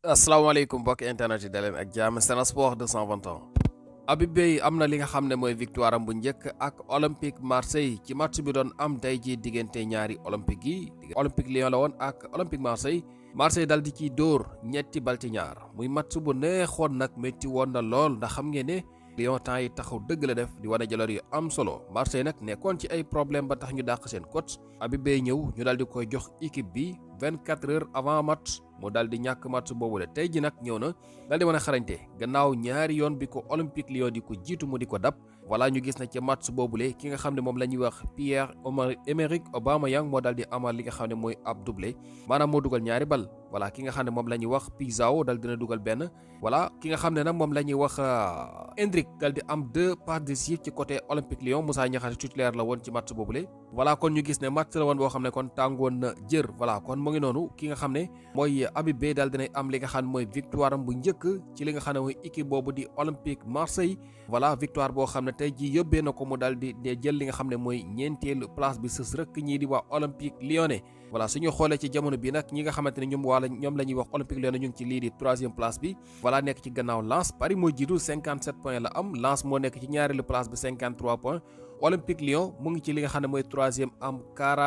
asalaamaaleykum mbokki internet yi daleen ak jàmm Sen Sport 221. Habib Beye am na li nga xam ne mooy victoire am bu njëkk ak Olympique Marseille ci match bi doon am tey ji diggante ñaari olympique yi Olympique Lyon la woon ak Olympique Marseille. Marseille dal di ciy dóor ñetti bal ci ñaar muy match bu neexoon nag métti woon na lool ndax xam ngeen ne Lyon temps yi taxaw dëgg la def di wane jaloor yu am solo Marseille nag nekkoon ci ay problème ba tax ñu dàq seen coach Habib Beye ñëw ñu dal di koy jox équipe bi 24 heures avant match mu dal di ñàkk match boobu la tey ji nag ñëw na dal di mën a xarañte gannaaw ñaari yoon bi ko Olympique Lyon di ko jiitu mu di ko dab voilà ñu gis na ci match boobule ki nga xam ne moom la ñuy wax Pierre-Emerick Aubameyang moo dal di amal li nga xam ne mooy ab doublé maanaam moo dugal ñaari bal voilà ki nga xam ne moom la ñuy wax Pizarro dal dina dugal benn voilà ki nga xam ne nag moom la ñuy wax Endrick dal di am 2 passes décisives ci côté Olympique Lyon Moussa Niakhaté titulaire la woon ci match boobule voilà kon ñu gis ne match la woon boo xam ne kon tàngoon na jër voilà kon mu ngi noonu ki nga xam ne mooy Habib Beye daal dinay am li nga xam ne mooy victoire am bu njëkk ci li nga xam ne mooy équipe boobu di Olympique Marseille voilà victoire boo xam ne tey ji yóbbee na ko mu daal di jël li nga xam ne mooy ñeenteelu place bi sës rek ñii di waa Olympique Lyonnais voilà suñu xoolee ci jamono bi nag ñi nga xamante ne ñoom la ñuy wax Olympique Lyonnais ñu ngi ci lii di 3e place bi voilà nekk ci gannaaw Lens Paris moo jiitu 57 points la am Lens moo nekk ci ñaareelu place bi 53 points Olympique Lyon mu ngi ci li nga xam ne mooy 3e am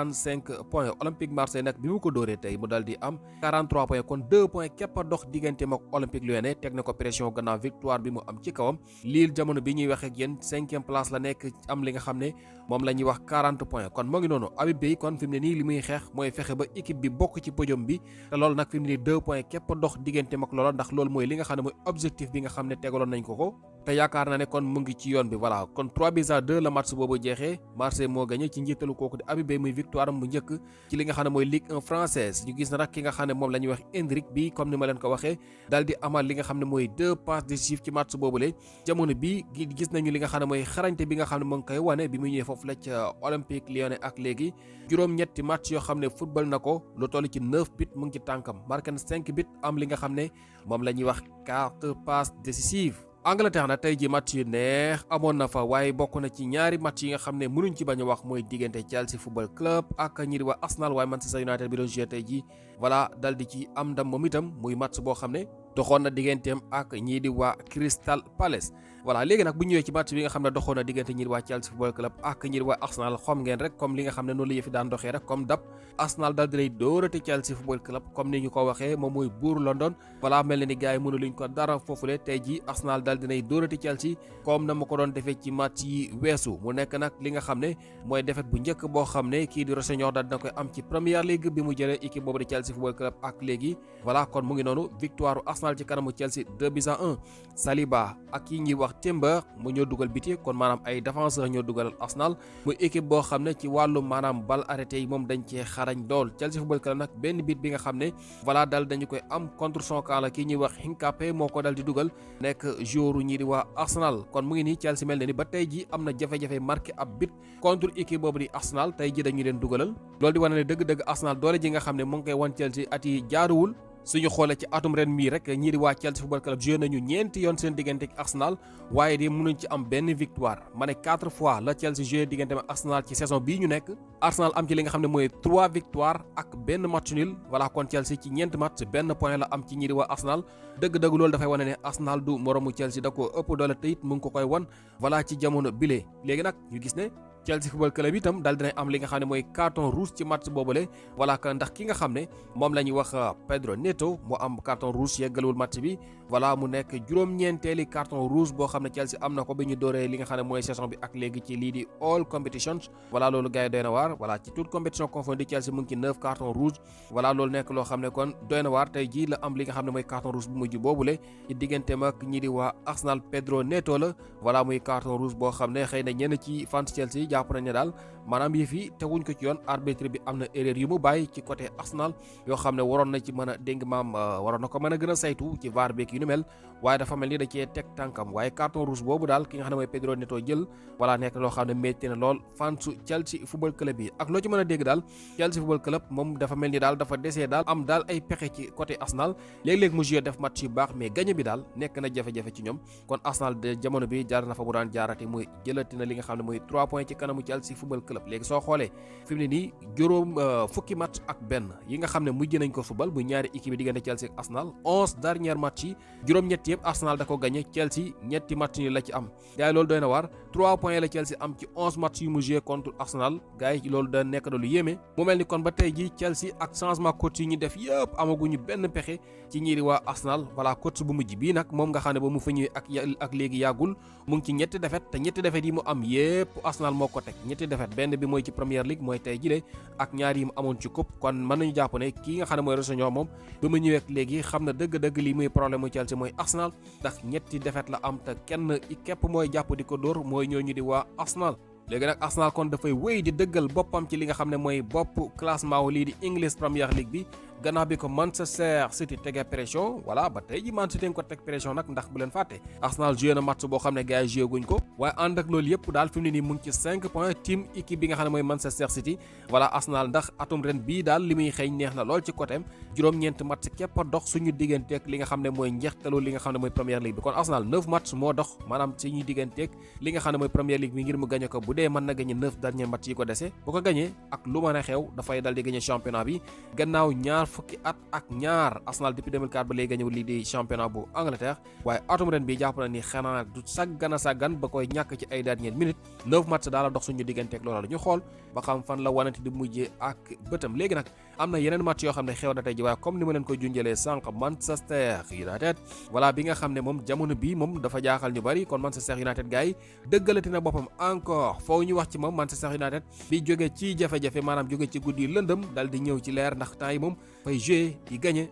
45 points Olympique Marseille nag bi mu ko dóoree tey mu dal di am 43 points kon 2 points képp a dox digganteem ak Olympique Lyonnais teg na ko pression gannaaw victoire bi mu am ci kawam Lille jamono bi ñuy wax ak yéen 5e place la nekk am li nga xam ne moom la ñuy wax 40 points kon moo ngi noonu Habib Beye kon fi mu ne nii li muy xeex mooy fexe ba équipe bi bokk ci podium bi te loolu nag fi mu ne nii 2 points képp a dox digganteem ak loola ndax loolu mooy li nga xam ne mooy objectif bi nga xam ne tegaloon nañ ko te yaakaar na ne kon mu ngi ci yoon bi voilà kon 3-2 la match boobu jeexee Marseille moo gagné ci njiitalu kooku di Habib Beye muy victoire am bu njëkk ci li nga xam ne mooy Ligue 1 française ñu gis na nag ki nga xam ne moom la ñuy wax Endrick bi comme ni ma leen ko waxee daal di amal li nga xam ne mooy 2 passes décisives ci match boobule jamono bi gis nañu li nga xam ne mooy xarañte bi nga xam ne mu ngi koy wane bi mu ñëwee foofu la ca Olympique Lyonnais ak léegi juróom-ñetti match yoo xam ne football na ko lu toll ci 9 buts mu ngi ci tànkam marqué na 5 buts am li nga xam ne moom la ñuy wax 4 passes décisives Angleterre na tey ji match yu neex amoon na fa waaye bokk na ci ñaari match yi nga xam ne mënuñ ci bañ a wax mooy diggante Chelsea football club ak ñi di waa Arsenal waaye Manchester United bi doon joué tey ji voilà dal di ci am ndam moom itam muy match boo xam ne doxoon na digganteem ak ñii di waa Crystal Palace voilà léegi nag bu ñëwee ci match bi nga xam ne doxoon na diggante ñii di waa Chelsea football club ak ñii di waa Arsenal xam ngeen rek comme li nga xam ne noonu la yëfi daan doxee rek comme dab Arsenal dal di lay dóorate Chelsea football club comme ni ñu ko waxee moom mooy buur London voilà mel na ni gars yi mënu luñ ko dara foofule tey ji Arsenal dal dinay dóorate Chelsea comme na ma ko doon defee ci match yi weesu mu nekk nag li nga xam ne mooy défaite bu njëkk boo xam ne kii di Rossoneri dal dina koy am ci Premier League bi mu jëlee équipe boobu di Chelsea football club ak léegi voilà kon mu ngi noonu victoire Arsenal ci kanamu Chelsea 2-1 Saliba ak kii ñuy wax Timber mu ñoo dugal biti kon maanaam ay défenseur ñoo dugalal Arsenal muy équipe boo xam ne ci wàllu maanaam bal arrêté yi moom dañ cee xarañ dool Chelsea football club nag benn bit bi nga xam ne voilà dal dañu koy am contre son camp la kii ñuy wax Hincapé moo ko dal di dugal nekk joueur ñii di waa Arsenal kon mu ngi nii Chelsea mel na ni ba tey ji am na jafe-jafe marqué ab bit contre équipe boobu di Arsenal tey ji dañu leen dugalal loolu di wane ne dëgg-dëgg Arsenal doole ji nga xam ne mu ngi koy wan Chelsea at yi jaaruwul suñu xoolee ci atum ren mii rek ñii di waa Chelsea football club joué nañu ñeenti yoon seen diggante ak Arsenal waaye de mënuñ ci am benn victoire ma ne 4 fois la Chelsea joué diggante ak Arsenal ci saison bii ñu nekk Arsenal am ci li nga xam ne mooy 3 victoire ak benn match nul voilà kon Chelsea ci ñeenti match benn point la am ci ñii di waa Arsenal dëgg-dëgg loolu dafay wane ne Arsenal du moromu Chelsea da ko ëpp doole te it mu ngi ko koy wan voilà ci jamono bile léegi nag ñu gis ne Chelsea football club itam daal dinay am li nga xam ne mooy carton rouge ci match boobule voilà que ndax ki nga xam ne moom la ñuy wax Pedro Neto mu am carton rouge yeggalewul match bi voilà mu nekk juróom-ñeenteeli carton rouge boo xam ne Chelsea am na ko bi ñu dooree li nga xam ne mooy saison bi ak léegi ci lii di all competitions voilà loolu gars yi doy na waar voilà ci toute compétition confondue Chelsea mu ngi ci 9 carton rouge voilà loolu nekk loo xam ne kon doy na waar tey jii la am li nga xam ne mooy carton rouge bu mujj boobule ci digganteem ak ñi di waa Arsenal Pedro Neto la voilà muy carton rouge boo xam ne xëy na ñenn ci fans Chelsea jàpp nañ ne daal maanaam yëf yi teguñ ko ci yoon arbitre bi am na erreur yu mu bàyyi ci côté Arsenal yoo xam ne waroon na ci mën a dégg maam waroon na ko mën a gën a saytu ci VAR beeg yu nu mel waaye dafa mel ni da cee teg tànkam waaye carton rouge boobu daal ki nga xam ne mooy Pedro Neto jël voilà nekk loo xam ne métti na lool fansu Chelsea football club yi ak loo ci mën a dégg daal Chelsea football club moom dafa mel ni daal dafa desee daal am daal ay pexe ci côté Arsenal léeg-léeg mu joué def match yu baax mais gagné bi daal nekk na jafe-jafe ci ñoom kon Arsenal de jamono bi jaar na fa bu daan jaarati muy jëlati na li nga xam ne mooy 3 points ci kanamu Chelsea football club club léegi soo xoolee fi mu ne nii juróom fukki match ak benn yi nga xam ne mujj nañ ko football bu ñaari équipe yi diggante Chelsea ak Arsenal 11 dernier match yi juróom-ñett yëpp Arsenal da ko gagné Chelsea ñetti match yi la ci am gars yi loolu doy na waar 3 points la Chelsea am ci 11 match yu mu joué contre Arsenal gars yi loolu da nekk na lu yéeme mu mel ni kon ba tey ji Chelsea ak changement coach yi ñu def yëpp amaguñu benn pexe ci ñiiri waa Arsenal voilà coach bu mujj bii nag moom nga xam ne ba mu fa ñëwee ak léegi yàggul mu ngi ci ñetti défaite te ñetti défaite yi mu am yépp Arsenal moo ko teg ñetti défaite benn bi mooy ci Premier League mooy tey jile ak ñaar yi mu amoon ci coupe kon mën nañu jàpp ne kii nga xam ne mooy Rossoneri moom ba mu ñëwee ak léegi xam na dëgg-dëgg lii muy problème mu Chelsea mooy Arsenal ndax ñetti défaite la am te kenn képp mooy jàpp di ko dóor mooy ñooñu di waa Arsenal léegi nag Arsenal kon dafay wéy di dëggal boppam ci li nga xam ne mooy bopp classement wu lii di English Premier League bi gannaaw bi ko Manchester City tege pression voilà ba tey ji Man City ko teg pression nag ndax bu leen fàtte Arsenal joué na match boo xam ne gars yi joué guñ ko waaye ànd ak loolu yëpp daal fi mu ne nii mu ngi ci 5 points team équipe bi nga xam ne mooy Manchester City voilà Arsenal ndax atum ren bii daal li muy xëy neex na lool ci côté juróom-ñeent match képp a dox suñu digganteeg li nga xam ne mooy njeextalu li nga xam ne mooy Premier League bi kon Arsenal 9 match moo dox maanaam suñuy digganteeg li nga xam ne mooy Premier League bi ngir mu gagné ko bu dee mën na gagné 9 dernier match yi ko dese bu ko gagné ak lu mën a xew dafay dal di gagné championnat bi gannaaw ñaar fukki at ak ñaar Arsenal depuis 2004 ba léegi gagné lii di championnat bu Angleterre waaye atum ren bi jàpp na ni xanaa du sàggan ba koy ñàkk ci ay dernière minute 9 match daal la dox suñu digganteeg loola la ñu xool ba xam fan la wanante di mujjee ak bëtam léegi nag am na yeneen match yoo xam ne xew na tey ji waaye comme ni ma leen koy junjalee sànq Manchester United voilà bi nga xam ne moom jamono bii moom dafa jaaxal ñu bari kon Manchester United gars yi dëggalati na boppam encore foo ñu wax ci moom Manchester United bi jóge ci jafe-jafe maanaam jóge ci guddi lëndëm dal di ñëw ci leer ndax temps yi moom fay jouer di gagné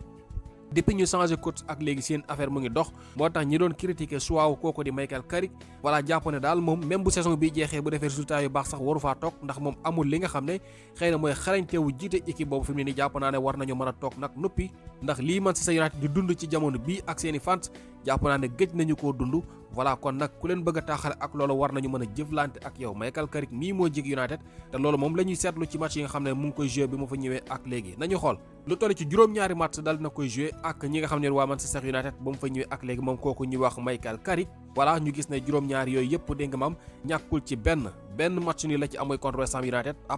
depuis ñu changé coach ak léegi seen affaire mu ngi dox moo tax ñi doon critiquer choix wu kooku di Michael Carrick voilà jàpp ne daal moom même bu saison bi jeexee bu defee résultat yu baax sax waru faa toog ndax moom amul li nga xam ne xëy na mooy xarañteewu jiite équipe boobu fi mu ne nii jàpp naa ne war nañu mën a toog nag noppi ndax lii Manchester United di dund ci jamono bii ak seeni fans jàpp naa ne gëj nañu koo dund voilà kon nag ku leen bëgg a taaxale ak loolu war nañu mën a jëflante ak yow Michael Carrick mii moo jig United te loolu moom la ñuy seetlu ci match yi nga xam ne mu ngi koy joué bi mu fa ñëwee ak léegi nañu xool lu toll ci juróom-ñaari match dal dina koy joué ak ñi nga xam ne waa Manchester United ba mu fa ñëwee ak léegi moom kooku ñuy wax Michael Carrick voilà ñu gis ne juróom-ñaari yooyu yëpp dégg nga maam ñàkkul ci benn match ni la ci amoy contre West Ham United à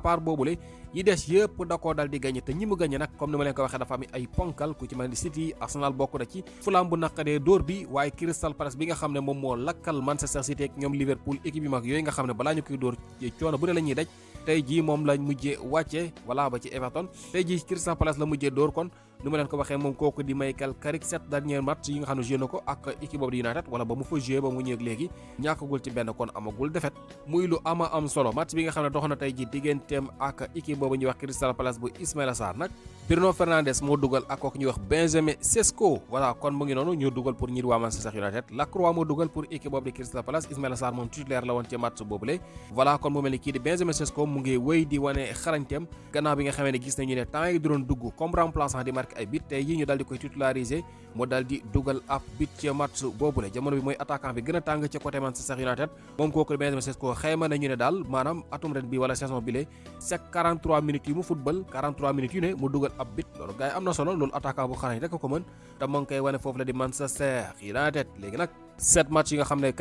part boobule yi des yëpp da koo dal di gagné te ñi mu gagné nag comme ni ma leen ko waxee dafa am ay ponkal ku ci mel ni City Arsenal bokk na ci Fulham bu naqadee dóor bi waaye Crystal Palace bi nga xam ne moom moo lakkal Manchester City ak ñoom Liverpool équipe yu mag yooyu nga xam ne balaa ñu koy dóor coono bu ne la ñuy daj tey jii moom lañ mujjee wàcce voilà ba ci Everton tey jii Crystal Palace la mujjee dóor kon nu ma leen ko waxee moom kooku di Michael Carrick 7 dernier match yi nga xam ne joué na ko ak équipe boobu di United wala ba mu fa joué ba mu ñëw léegi ñàkkagul ci benn kon amagul défaite muy lu ama am solo match bi nga xam ne dox na tey ji digganteem ak équipe boobu ñuy wax Crystal Palace bu Ismaïla Sarr nag Bruno Fernandes moo dugal ak kooku ñuy wax Benjamin Sesko voilà kon mu ngi noonu ñu dugal pour ñi waa Manchester United Lacroix moo dugal pour équipe boobu di Crystal Palace Ismaïla Sarr moom titulaire la woon ci match boobule voilà kon mu mel ni kii di Benjamin Sesko mu ngi wéy di wane xarañteem gannaaw bi nga xamee ne gis nañu ne temps yi doon dugg comme remplaçant di marqué ay bit tey yi ñu dal di koy titulariser moo dal di dugal ab bit ci match boobule jamono bi mooy attaquant bi gën a tàng ci côté Manchester United moom kooku di Benjamin Sesko xayma nañu ne daal maanaam atum ren bi wala saison bi c'est 43 minutes yu mu football 43 minutes yu ne mu dugal ab bit loolu gars yi am na solo loolu attaquant bu xarañ rek ko mën te mu ngi koy wane foofu la di Manchester United léegi nag 7 match yi nga xam ne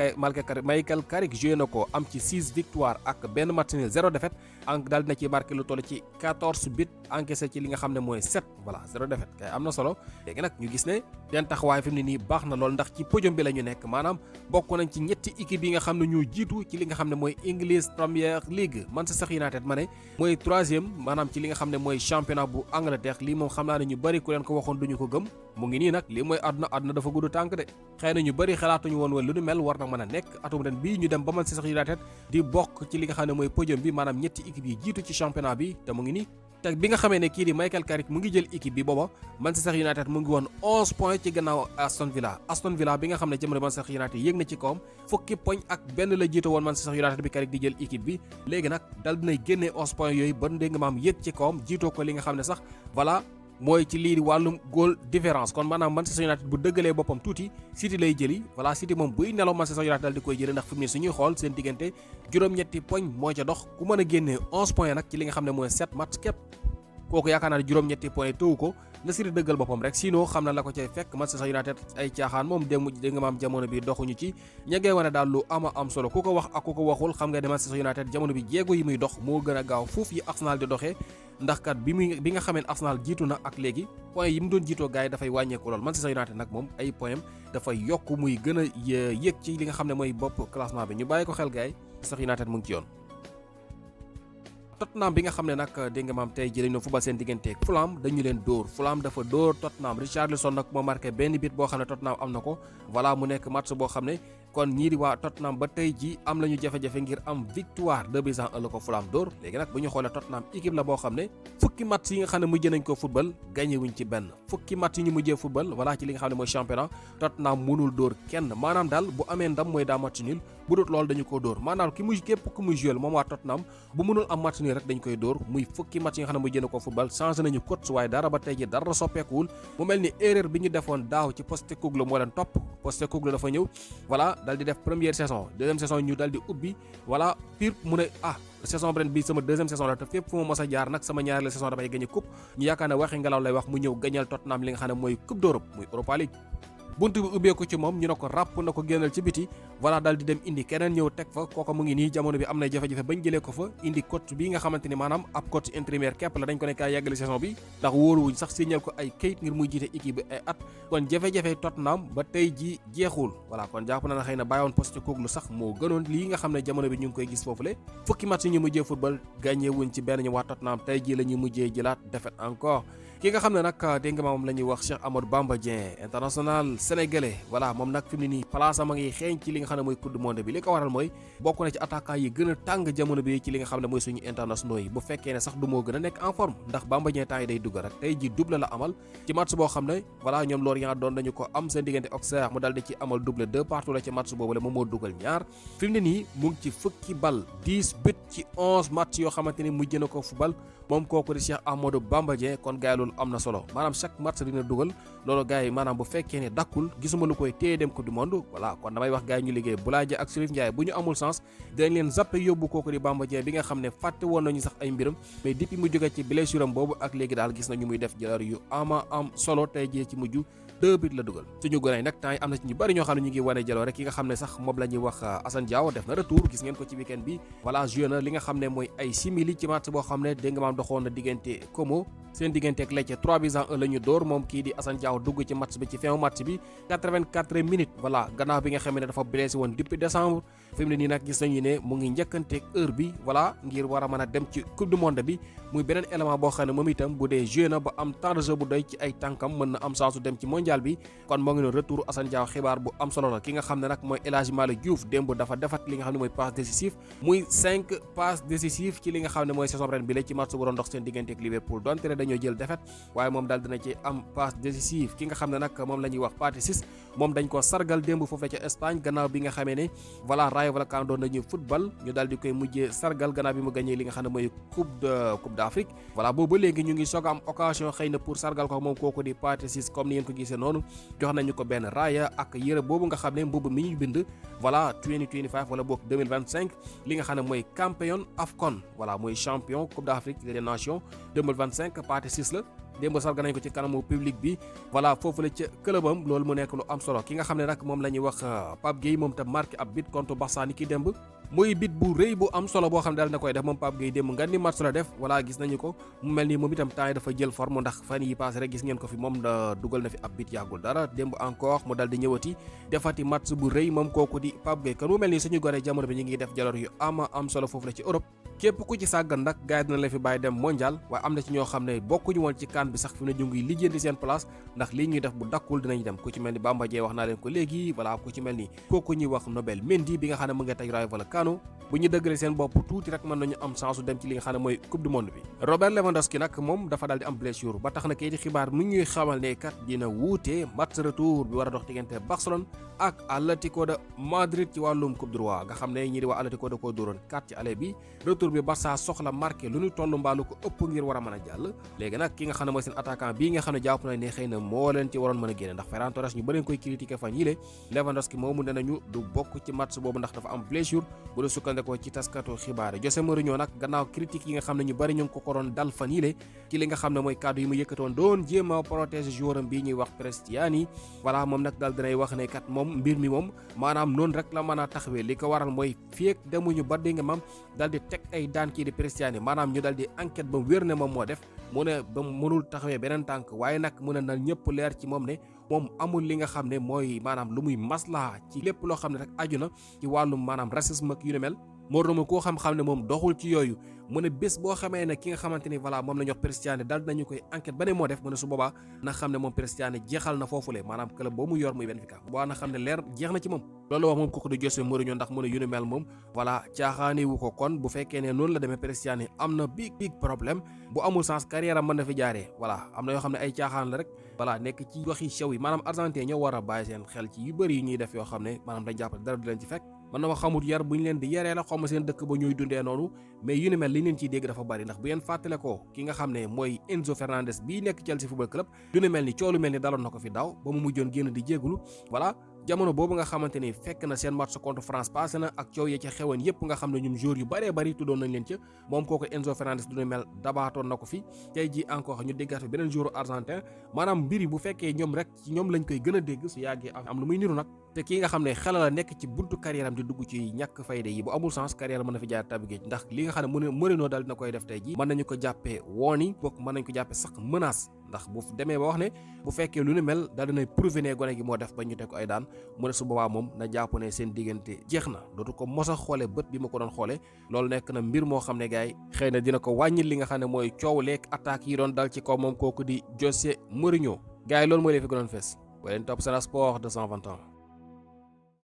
Michael Carrick joué na ko am ci 6 victoire ak benn match nul 0 défaite daal dina ci marqué lu toll ci 14 bit encaissé ci li nga xam ne mooy 7 voilà 0 défaite kay am na solo léegi nag ñu gis ne den taxawaay fi mu ne nii baax na lool ndax ci podium bi la ñu nekk maanaam bokk nañ ci ñetti équipe yi nga xam ne ñoo jiitu ci li nga xam ne mooy English Premier League Manchester United ma ne mooy 3e maanaam ci li nga xam ne mooy championnat bu Angleterre lii moom xam naa ne ñu bari ku leen ko waxoon duñu ko gëm mu ngi nii nag lii mooy àdduna dafa gudd tànk de xëy na ñu bari xalaatuñu woon lu nu mel war na mën a nekk atum ren bii ñu dem ba Manchester United di bokk ci li nga xam ne mooy podium bi maanaam ñetti équipe yi jiitu ci championnat bi te mu ngi nii te bi nga xamee ne kii di Michael Carrick mu ngi jël équipe bi booba Manchester United mu ngi woon 11 points ci gannaaw Aston Villa bi nga xam ne jamono Manchester United yéeg na ci kawam fukki poñ ak benn la jiite woon Manchester United bi Carrick di jël équipe bi léegi nag dal dinay génnee 11 points yooyu ba dégg nga maam yéeg ci kawam jiitoo ko li nga xam ne sax voilà mooy ci lii di wàllum goal différence kon maanaam Manchester United bu dëggalee boppam tuuti City lay jëli voilà City moom buy nelaw Manchester United dal di koy jëli ndax fi mu ne suñuy xool seen diggante juróom-ñetti poñ moo ca dox ku mën a génnee 11 points nag ci li nga xam ne mooy 7 match képp kooku yaakaar naa ne juróom-ñetti points tëwu ko na Siri dëggal boppam rek sinon xam na la ko cay fekk Manchester United ay caaxaan moom démb di nga maam jamono bi doxuñu ci ña ngay wane daal lu ama am solo ku ko wax ak ku ko waxul xam nga ne Manchester United jamono bi jéego yi muy dox moo gën a gaaw fuuf yi Arsenal di doxee ndax kat bi nga xamee ne Arsenal jiitu na ak léegi point yi mu doon jiitoo gars yi dafay wàññeeku lool Manchester United nag moom ay point dafay yokk muy gën a yéeg ci li nga xam ne mooy bopp classement bi ñu bàyyi ko xel gars yi Manchester United mu ngi ci yoon. Tottenham bi nga xam ne nag dégg nga maam tey ji lañu football seen digganteeg Fulham dañu leen dóor Fulham dafa dóor Tottenham Richarlison nag moo marqué benn bit boo xam ne Tottenham am na ko voilà mu nekk match boo xam ne kon ñii di waa Tottenham ba tey ji am lañu jafe-jafe ngir am victoire 2-1 la ko Fulham dóor léegi nag bu ñu xoolee Tottenham équipe la boo xam ne fukki match yi nga xam ne mujjee nañ ko football gagné wuñ ci benn fukki match yi ñu mujjee football voilà ci li nga xam ne mooy championnat Tottenham mënul dóor kenn maanaam daal bu amee ndam mooy daa match nul bu dut loolu dañu ko dóor maanaam képp ku muy joué moom waa Tottenham bu mënul am match nul rek dañ koy dóor muy fukki match yi nga xam ne mujjee na ko football changé nañu coach waaye dara ba tey ji dara soppeekuwul mu mel ni erreur bi ñu defoon daaw ci Postecoglou moo leen topp Postecoglou dafa ñëw voilà dal di def première saison deuxième saison ñu dal di ubbi voilà pire mu ne saison ren bi sama deuxième saison la te fépp fu ma mos a jaar nag sama ñaareelu saison dafay gagné coupe ñu yaakaar ne waxi ngelaw lay wax mu ñëw gagnal Tottenham li nga xam ne mooy coupe d'Europe muy Europa League buntu bi ubbeeku ci moom ñu ne ko ràpp na ko génnal ci biti voilà daal di dem indi keneen ñëw teg fa kooka mu ngi nii jamono bi am na jafe-jafe bañ jëlee ko fa indi coach bi nga xamante ni maanaam ab coach intérimaire képp la dañ ko ne kaay yàggali saison bi ndax wóoruwuñ sax signal ko ay kayit ngir muy jiite équipe bi ay at kon jafe-jafe Tottenham ba tey ji jeexul voilà kon jàpp na na xëy na bàyyoon Postecoglou sax moo gënoon lii nga xam ne jamono bi ñu ngi koy gis foofule fukki match yi ñu mujjee football gagné wuñ ci benn ñu waa Tottenham tey ji la ñuy mujjee jëlaat défaite encore ki nga xam ne nag dégg nga moom la ñuy wax Cheikh Amadou Bamba Dieng international sénégalais voilà moom nag fi mu ne nii place am a ngi xeeñ ci li nga xam ne mooy coupe du monde bi li ko waral mooy bokk na ci attaquant yi gën a tàng jamono bi ci li nga xam ne mooy suñu internationaux yi bu fekkee ne sax du moo gën a nekk en forme ndax Bamba Dieng temps yi day dugg rek tey ji double la amal ci match boo xam ne voilà ñoom Lorient doon dañu ko am seen diggante Auxerre mu dal di ci amal double 2 partout la ci match boobu la moom moo dugal ñaar fi mu ne nii mu ngi ci fukki bal 10 but ci 11 match yoo xamante ni mujj na ko football moom kooku di Cheikh Amadou Bamba Dieng kon gars yi loolu am na solo maanaam chaque match dina dugal loolu gars yi maanaam bu fekkee ne dakkul gisuma lu koy téye dem coupe du monde voilà kon damay wax gars yi ñu liggéey Boulaye Dia ak Chérif Ndiaye bu ñu amul sens dinañ leen zappe yóbbu kooku di Bamba Dieng bi nga xam ne fàtte woon nañu sax ay mbiram mais depuis mu jóge ci blessure am boobu ak léegi daal gis nañu muy def jëlaar yu ama am solo tey jii ci mujj 2 but la dugal suñu gone yi nag temps yi am na ci ñu bari ñoo xam ne ñu ngi wane jaloo rek ki nga xam ne sax moom la ñuy wax Assane Diao def na retour gis ngeen ko ci weekend bi voilà joué na li nga xam ne mooy ay simili ci match boo xam ne dégg nga maam doxoon na diggante Como seen diggante ak Lecce 3-1 la ñu dóor moom kii di Assane Diao dugg ci match bi ci fin match bi 84 minutes voilà gannaaw bi nga xam ne dafa blessé woon depuis décembre fi mu ne nii nag gis nañu ne mu ngi njëkkanteeg heure bi voilà ngir war a mën a dem ci coupe du monde bi muy beneen élément boo xam ne moom itam bu dee joué na ba am temps de jeu bu doy ci ay tànkam mën na am chance dem ci mondial bi kon moo ngi noonu retour Assane Diao xibaar bu am solo la ki nga xam ne nag mooy El Hadji Malick Diouf démb dafa defat li nga xam ne mooy passe décisif muy 5 passes décisives ci li nga xam ne mooy saison ren bi la ci match bu doon dox seen diggante ak Liverpool donte ne dañoo jël défaite waaye moom daal dina ci am passe décisive ki nga xam ne nag moom la ñuy wax Pathé Ciss moom dañ ko sargal démb foofee ca Espagne gannaaw bi nga xamee ne voilà Rayo Vallecano doon nañu football ñu daal di koy mujjee sargal gannaaw bi mu gagné li nga xam ne mooy coupe d'Afrique voilà boobu ba léegi ñu ngi soog a am occasion xëy na pour sargal ko moom kooku di Pathé Ciss comme ni ngeen ko gisee noonu jox nañu ko benn raaya ak yëre boobu nga xam ne mbubb mi ñu bind voilà 2025 wala boog 2025 li nga xam ne mooy champion AFCON voilà mooy champion coupe d'Afrique des nations 2025 Pathé Ciss la démb sargal nañ ko ci kanamu public bi voilà foofu la ca clubam loolu mu nekk lu am solo ki nga xam ne nag moom la ñuy wax Pape Gueye moom tam marqué ab but contre Barça ni ki démb muy bit bu rëy bu am solo boo xam ne daal na koy def moom Pape Gueye démb nga ni match la def voilà gis nañu ko mu mel ni moom itam temps yi dafa jël forme ndax fan yi passé rek gis ngeen ko fi moom da dugal na fi ab bit yàggul dara démb encore mu dal di ñëwati defati match bu rëy moom kooku di Pape Gueye kon mu mel ni suñu gore jamono bi ñu ngi def jaloor yu ama am solo foofu la ci Europe képp ku ci sàggan nag gars yi dina la fi bàyyi dem mondial waaye am na ci ñoo xam ne bokkuñu woon ci CAN bi sax fi mu ne ñu ngi lijjanti seen place ndax lii ñuy def bu dakkul dinañ dem ku ci mel ni Bamba Dieng wax naa leen ko léegi voilà ku ci mel ni kooku ñuy wax Nobel Mendy bi nga xam ne mu nga tey Rayo Vallecano bu ñu dëggalee seen bopp tuuti rek mën nañu am chance dem ci li nga xam ne mooy coupe du monde bi Robert Lewandowski nag moom dafa daal di am blessure ba tax na kayiti xibaar mu ñuy xamal ne kat dina wuute match retour bi war a dox diggante Barcelone ak Atlético de Madrid ci wàllum coupe du roi nga xam ne ñi di waa Atlético da koo dóoroon 4 ci aller bi retour bi Barça soxla marqué lu ñu toll mbaalu ko ëpp ngir war a mën a jàll léegi nag ki nga xam ne mooy seen attaquant bii nga xam ne jàpp na ne xëy na moo leen ci waroon mën a génne ndax Ferran Torres ñu bëri koy critiquer fan yile Lewandowski moomu ne nañu du bokk ci match boobu ndax dafa am blessure bu dee sukkandekoo ci taskatu xibaar yi. José Mourinho nag gannaaw critique yi nga xam ne ñu bari ñu ngi ko doon dal fan yile ci li nga xam ne mooy kàddu yi mu yëkkatoon doon jéem a protéger joueur am bii ñuy wax Cristiano voilà moom nag daal dinay wax ne kat moom mbir mi moom maanaam noonu rek la mën a taxawee li ko waral mooy fii ak demuñu ba di nga mam daal di teg ay daan kii di Cristiano maanaam ñu daal di enquête ba wér ne moom moo def mu ne ba mënul taxawee beneen tànk waaye nag mu ne na ñëpp leer ci moom ne moom amul li nga xam ne mooy maanaam lu muy maslaa ci lépp loo xam ne rek aju na ci wàllum maanaam racisme ak yu ne mel Mourinho koo xam-xam ne moom doxul ci yooyu mu ne bés boo xamee ne ki nga xamante ni voilà moom la ñu wax Cristiano daal dinañu koy enquête ba ne moo def mu ne su boobaa na xam ne moom Cristiano jeexal na foofule maanaam club boo mu yor muy Benfica boo na xam ne leer jeex na ci moom loolu wax moom kooku di José Mourinho ndax mu ne yu ne mel moom voilà caaxaani wu ko kon bu fekkee ne noonu la demee Cristiano am na big problème bu amul sens carrière am mën na fi jaaree voilà am na yoo xam ne ay caaxaan la rek voilà nekk ci waxi sew yi maanaam argentin ñoo war a bàyyi seen xel ci yu bëri yi ñuy def yoo xam ne maanaam dañ jàpp dara du leen ci fekk man na wax xamut yar bu ñu leen di yaree la xaw ma seen dëkk ba ñuy dundee noonu mais yu ni mel li leen ciy dégg dafa bari ndax bu ngeen fàttale ko ki nga xam ne mooy Enzo Fernandez bii nekk Chelsea football club du ni mel ni coolu mel ni daloon na ko fi daaw ba mu mujjoon génn di jéggulu voilà jamono boobu nga xamante ni fekk na seen match contre France passé na ak coow ya ca xewoon yépp nga xam ne ñoom joueurs yu bëree bëri tuddoon nañ leen ca moom kooku Enzo Fernandez du ni mel dabaatoon na ko fi tey ji encore ñu déggaat fi beneen joueur argentin maanaam mbir yi bu fekkee ñoom rek ci ñoom lañ koy gën a dégg su yàggee am lu muy niru nag te kii nga xam ne xelal la nekk ci buntu carrière am di dugg ci ñàkk fayda yi bu amul sens carrière mën na fi jaar tabi géej ndax li nga xam ne Mourinho daal dina koy def tey ji mën nañu ko jàppee wooni bokk mën nañu ko jàppee sax menace ndax bu demee ba wax ne bu fekkee lu ni mel daal dinay prouver ne gone gi moo def ba ñu teg ko ay daan mu ne su boobaa moom na jàpp ne seen diggante jeex na dootu ko mos a xoole bët bi ma ko doon xoole loolu nekk na mbir moo xam ne gars yi xëy na dina ko wàññil li nga xam ne mooy coow leeg attaques yi doon dal ci kaw moom kooku di José Mourinho gars yi loolu mooy lee fi gënoon fees ba leen topp Sen Sport 221